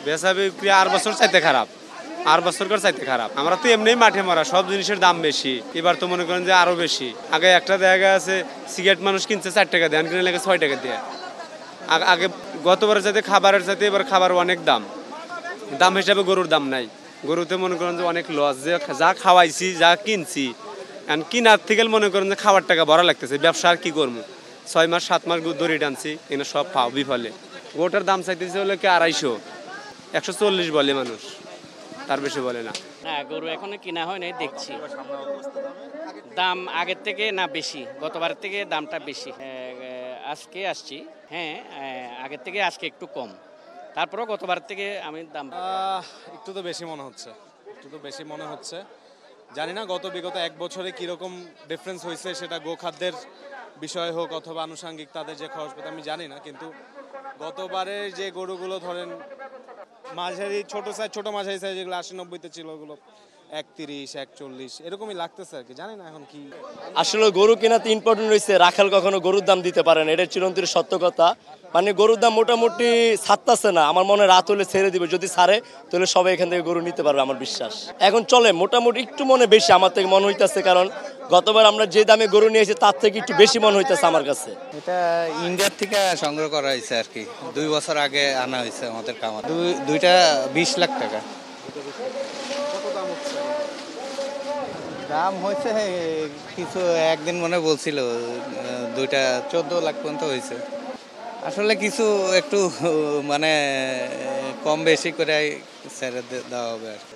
বেচা বিক্রি আর বছর চাইতে খারাপ, আর বছরকার চাইতে খারাপ। আমরা তো এমনিই মাঠে মরা, সব জিনিসের দাম বেশি। এবার তো মনে করেন যে আরো বেশি। আগে একটা জায়গা আছে সিগারেট মানুষ কিনছে 4 টাকা দিয়ে, কিনে লাগে 6 টাকা দিয়ে। আগে গতবারের চাইতে খাবারের চাইতে এবার খাবার অনেক দাম। দাম হিসাবে গরুর দাম নাই। গরুতে মনে করেন যে অনেক লস, যে যা খাওয়াইছি যা কিনছি কিনার থেকে মনে করেন যে খাবার টাকা ভরা লাগতেছে। ব্যবসা আর কি করবো, 6 মাস 7 মাস দড়ি টানছি, এখানে সব পাও বিফলে। গোটার দাম চাইতেছে হলো কি 250, 140 বলে মানুষ, তার বেশি বলে না। না, গরু এখনো কিনা হয় নাই, দেখছি দাম আগের থেকে না বেশি, গতবারের থেকে দামটা বেশি। আজকে আসছি, হ্যাঁ আগের থেকে আজকে একটু কম, তারপরেও গতবার থেকে আমি দাম একটু তো বেশি মনে হচ্ছে, জানি না বিগত 1 বছরে কিরকম ডিফারেন্স হয়েছে, সেটা গোখাদ্যের বিষয় হোক অথবা আনুষঙ্গিক তাদের যে খরচপাতি আমি জানি না, কিন্তু গতবারের যে গরুগুলো ধরেন মাঝারি ছোট মাঝারি সাইজ যেগুলো 80-90-তে ছিল, ওগুলো 31-41 এরকমই লাগতেছে আর কি, জানি না এখন কি। আসলে গরু কেনাতে ইম্পর্টেন্ট রয়েছে, রাখাল কখনো গরুর দাম দিতে পারে না, এটা চিরন্তন সত্য কথা। মানে গরুর দাম মোটামুটি ছাড়তেছে না, আমার মনে রাত হলে ছেড়ে দিবে, যদি ছাড়ে তাহলে সবাই এখান থেকে গরু নিতে পারবে, আমার বিশ্বাস। এখন চলে মোটামুটি একটু মনে বেশি আমার থেকে মনে হইতেছে, কারণ গতবার আমরা যে দামে গরু নিয়েছি তার থেকে একটু বেশি মনে হইতেছে আমার কাছে। এটা ইন্ডিয়ার থেকে সংগ্রহ করা হয়েছে আর কি, 2 বছর আগে আনা হয়েছে আমাদের কামার। দুইটা 20 লাখ টাকা দাম হয়েছে। কিছু একদিন মনে বলছিল দুইটা 14 লাখ পর্যন্ত হয়েছে। আসলে কিছু একটু মানে কম বেশি করে ছেড়ে দেওয়া হবে আর কি।